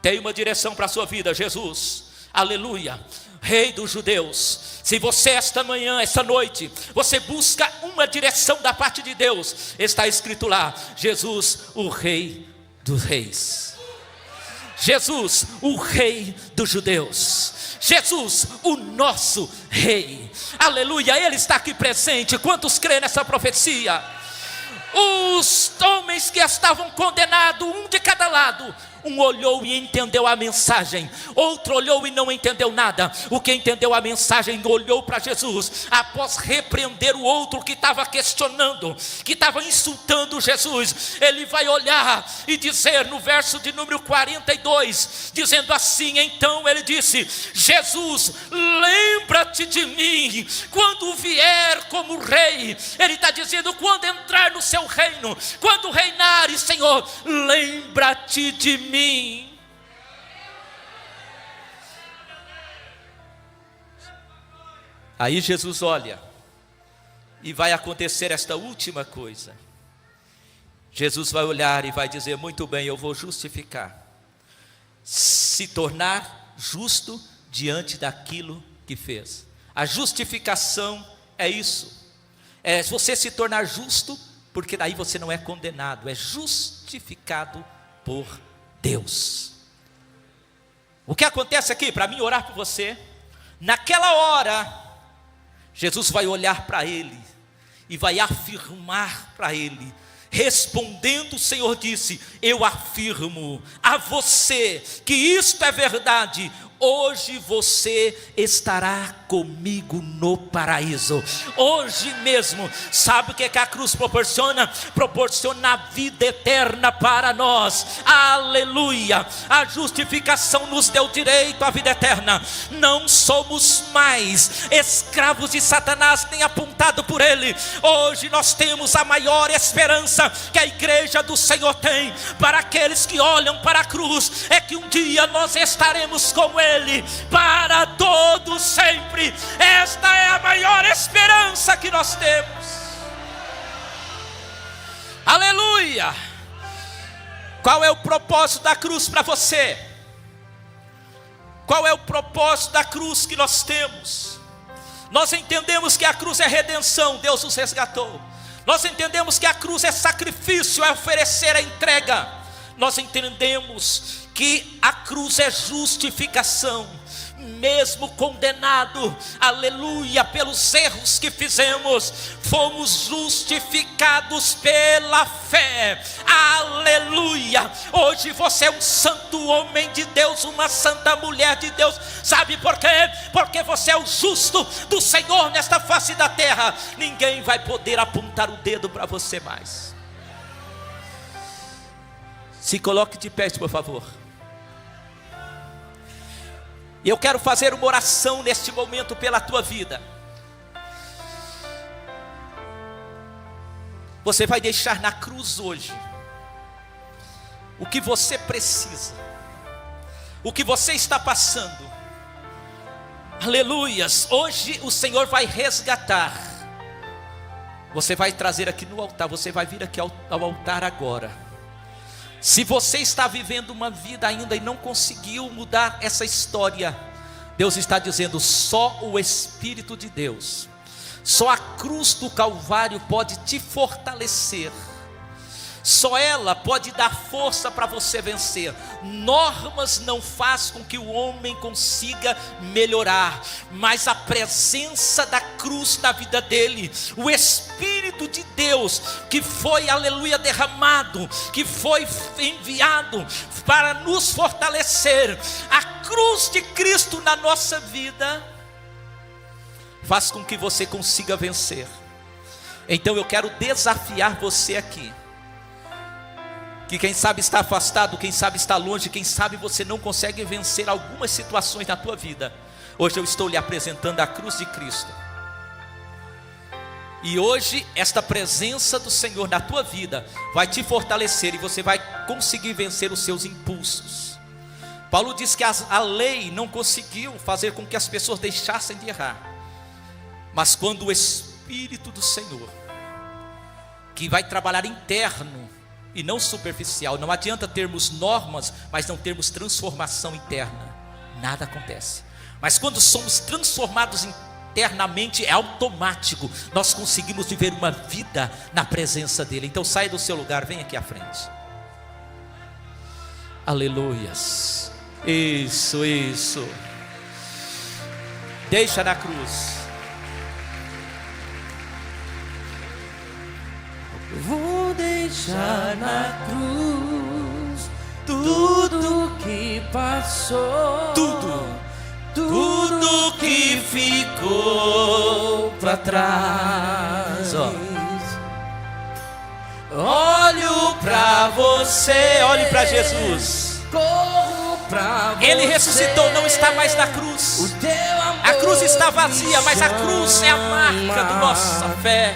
tem uma direção para a sua vida, Jesus, aleluia, rei dos judeus. Se você esta manhã, esta noite, você busca uma direção da parte de Deus, está escrito lá: Jesus, o rei dos reis. Jesus, o rei dos judeus. Jesus, o nosso rei. Aleluia, ele está aqui presente. Quantos creem nessa profecia? Os homens que estavam condenados, um de cada lado, um olhou e entendeu a mensagem, outro olhou e não entendeu nada. O que entendeu a mensagem olhou para Jesus, após repreender o outro que estava questionando, que estava insultando Jesus. Ele vai olhar e dizer no verso de número 42, dizendo assim: então ele disse: Jesus, lembra-te de mim quando vier como rei. Ele está dizendo: quando entrar no seu reino, quando reinares, Senhor, lembra-te de mim. Aí Jesus olha e vai acontecer esta última coisa. Jesus vai olhar e vai dizer: muito bem, eu vou justificar, se tornar justo diante daquilo que fez. A justificação é isso, é você se tornar justo, porque daí você não é condenado, é justificado por Deus. O que acontece aqui, para mim orar por você, naquela hora, Jesus vai olhar para ele e vai afirmar para ele. Respondendo, o Senhor disse: eu afirmo a você que isto é verdade. Hoje você estará comigo no paraíso. Hoje mesmo. Sabe o que a cruz proporciona? Proporciona a vida eterna para nós. Aleluia. A justificação nos deu direito à vida eterna. Não somos mais escravos de Satanás, nem apontado por ele. Hoje nós temos a maior esperança que a igreja do Senhor tem para aqueles que olham para a cruz, é que um dia nós estaremos com ele para todo sempre. Esta é a maior esperança que nós temos. Aleluia. Qual é o propósito da cruz para você? Qual é o propósito da cruz que nós temos? Nós entendemos que a cruz é redenção, Deus nos resgatou. Nós entendemos que a cruz é sacrifício, é oferecer a entrega. Nós entendemos que a cruz é justificação. Mesmo condenado, aleluia, pelos erros que fizemos, fomos justificados pela fé. Aleluia. Hoje você é um santo homem de Deus, uma santa mulher de Deus. Sabe por quê? Porque você é o justo do Senhor nesta face da terra. Ninguém vai poder apontar o dedo para você mais. Se coloque de pé, por favor. E eu quero fazer uma oração neste momento pela tua vida. você vai deixar na cruz hoje o que você precisa, o que você está passando. Aleluias, hoje o Senhor vai resgatar. Você vai trazer aqui no altar, você vai vir aqui ao altar agora. Se você está vivendo uma vida ainda e não conseguiu mudar essa história, Deus está dizendo: só o Espírito de Deus, só a cruz do Calvário pode te fortalecer. Só ela pode dar força para você vencer. Normas não faz com que o homem consiga melhorar, mas a presença da cruz na vida dele, o Espírito de Deus que foi, aleluia, derramado, que foi enviado para nos fortalecer, a cruz de Cristo na nossa vida faz com que você consiga vencer. Então eu quero desafiar você aqui, que quem sabe está afastado, quem sabe está longe, quem sabe você não consegue vencer algumas situações na tua vida. Hoje eu estou lhe apresentando a cruz de Cristo. E hoje esta presença do Senhor na tua vida vai te fortalecer e você vai conseguir vencer os seus impulsos. Paulo diz que a lei não conseguiu fazer com que as pessoas deixassem de errar, mas quando o Espírito do Senhor, que vai trabalhar interno e não superficial, não adianta termos normas, mas não termos transformação interna, nada acontece. Mas quando somos transformados internamente, é automático, nós conseguimos viver uma vida na presença dele. Então saia do seu lugar, vem aqui à frente. Aleluias. Isso. Deixa na cruz. Vou deixar na cruz tudo que passou, tudo que ficou para trás. Olho para você, olhe para Jesus. Corro para você. Ele ressuscitou, não está mais na cruz. A cruz está vazia, mas a cruz é a marca da nossa fé.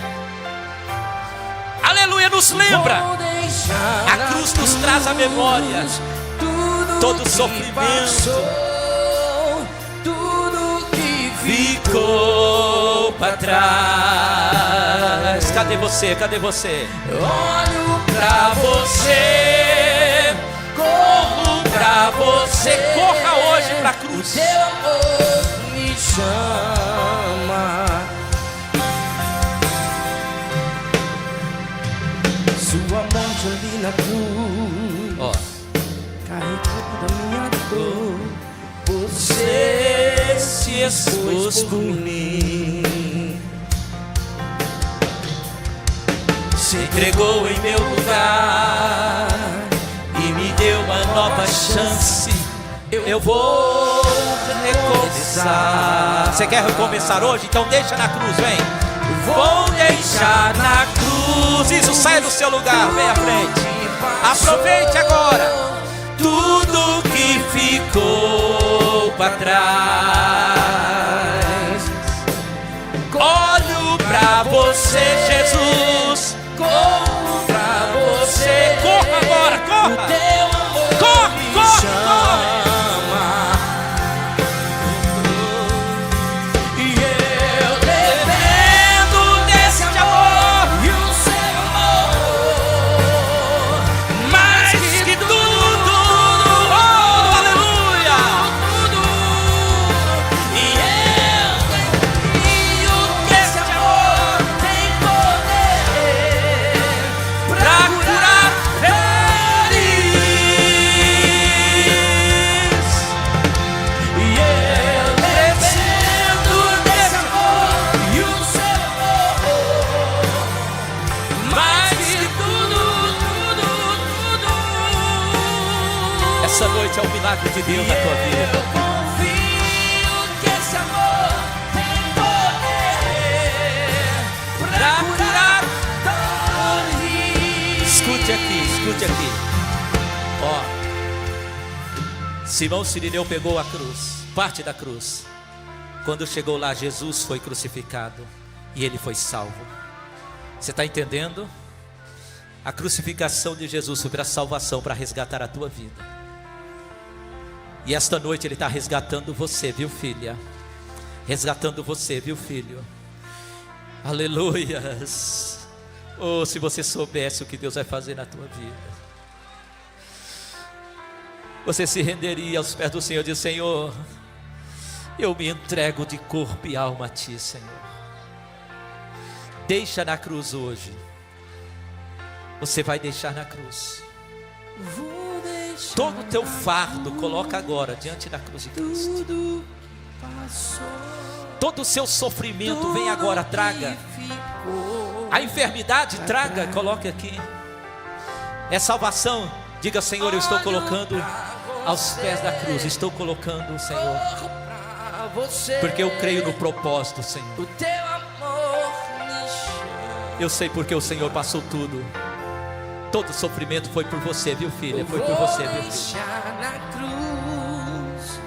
Aleluia, nos lembra. A cruz nos traz a memória todo sofrimento, tudo que ficou para trás. Cadê você? Olho para você, corro para você. Corra hoje para a cruz. O teu amor me chama. Sua morte ali na cruz, carregando a minha dor, você se expôs por mim, se entregou em meu lugar e me deu uma nova chance. Eu vou recomeçar. Você quer recomeçar hoje? Então deixa na cruz, vem. Vou deixar na cruz. Isso, saia do seu lugar, vem à frente. Aproveite agora. Tudo que ficou para trás. Olho para você, Jesus. Corro para você. Corra agora, corra. O teu amor corre. Essa noite é o milagre de Deus na tua vida. Eu confio que esse amor tem poder pra curar dores. Escute aqui. Simão Cirineu pegou a cruz, parte da cruz. Quando chegou lá, Jesus foi crucificado e ele foi salvo. Você está entendendo? A crucificação de Jesus foi para a salvação, para resgatar a tua vida. E esta noite Ele está resgatando você, viu, filha? Resgatando você, viu, filho? Aleluias. Oh, se você soubesse o que Deus vai fazer na tua vida, você se renderia aos pés do Senhor e diz: Senhor, eu me entrego de corpo e alma a Ti, Senhor. Deixa na cruz hoje. Você vai deixar na cruz. Todo o teu fardo coloca agora diante da cruz de Cristo. Todo o seu sofrimento vem agora, traga. A enfermidade, traga, coloque aqui. É salvação. Diga: Senhor, eu estou colocando aos pés da cruz. Estou colocando, Senhor, porque eu creio no propósito, Senhor. Eu sei porque o Senhor passou tudo. Todo sofrimento foi por você, viu, filha? Foi por você, viu, filha? Na cruz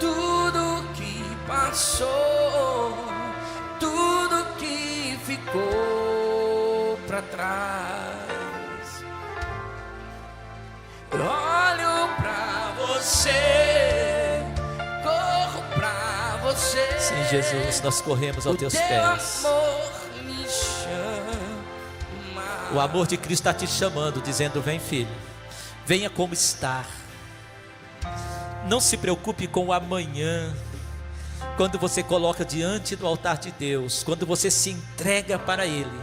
tudo que passou, tudo que ficou para trás. Olho para você, corro para você. Sim, Jesus, nós corremos aos teus pés. O amor de Cristo está te chamando, dizendo: vem, filho, venha como está. Não se preocupe com o amanhã. Quando você coloca diante do altar de Deus, quando você se entrega para Ele,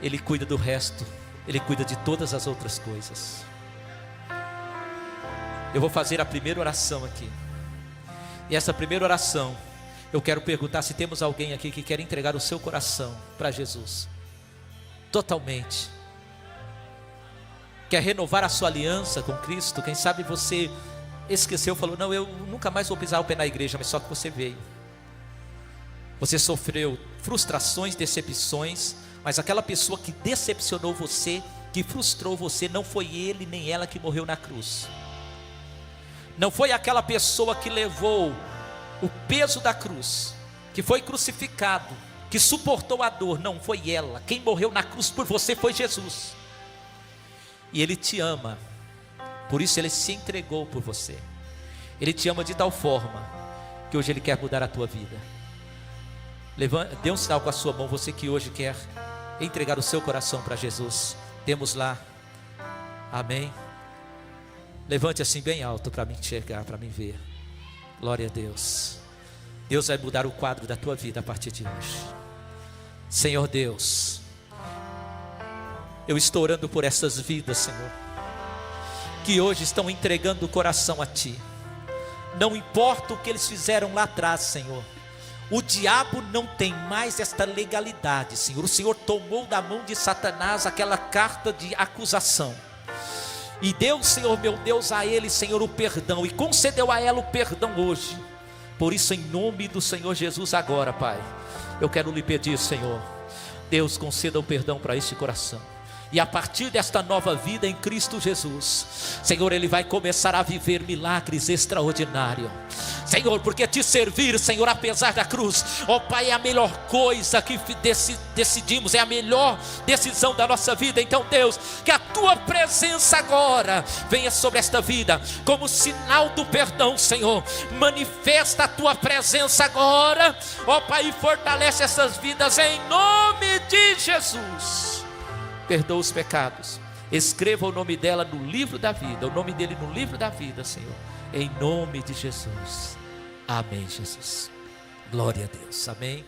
Ele cuida do resto. Ele cuida de todas as outras coisas. Eu vou fazer a primeira oração aqui. E essa primeira oração, eu quero perguntar se temos alguém aqui que quer entregar o seu coração para Jesus totalmente. Quer renovar a sua aliança com Cristo? Quem sabe você esqueceu, falou: não, eu nunca mais vou pisar o pé na igreja, mas só que você veio. Você sofreu frustrações, decepções, mas aquela pessoa que decepcionou você, que frustrou você, não foi ele nem ela que morreu na cruz. Não foi aquela pessoa que levou o peso da cruz, que foi crucificado, que suportou a dor. Não foi ela. Quem morreu na cruz por você foi Jesus. E Ele te ama. Por isso Ele se entregou por você. Ele te ama de tal forma que hoje Ele quer mudar a tua vida. Dê um sinal com a sua mão, você que hoje quer entregar o seu coração para Jesus. Temos lá. Amém. Levante assim bem alto para me enxergar, para me ver. Glória a Deus. Deus vai mudar o quadro da tua vida a partir de hoje. Senhor Deus, eu estou orando por essas vidas, Senhor, que hoje estão entregando o coração a Ti. Não importa o que eles fizeram lá atrás, Senhor, o diabo não tem mais esta legalidade, Senhor. O Senhor tomou da mão de Satanás aquela carta de acusação e deu, Senhor, meu Deus, a ele, Senhor, o perdão, e concedeu a ela o perdão hoje. Por isso, em nome do Senhor Jesus agora, Pai, eu quero lhe pedir, Senhor, Deus, conceda o perdão para este coração. E a partir desta nova vida em Cristo Jesus, Senhor, ele vai começar a viver milagres extraordinários. Senhor, porque te servir, Senhor, apesar da cruz, ó Pai, é a melhor coisa que decidimos, é a melhor decisão da nossa vida. Então, Deus, que a tua presença agora venha sobre esta vida, como sinal do perdão, Senhor. Manifesta a tua presença agora, ó Pai, e fortalece essas vidas em nome de Jesus. Perdoa os pecados, escreva o nome dela no livro da vida, o nome dele no livro da vida, Senhor, em nome de Jesus. Amém, Jesus. Glória a Deus. Amém.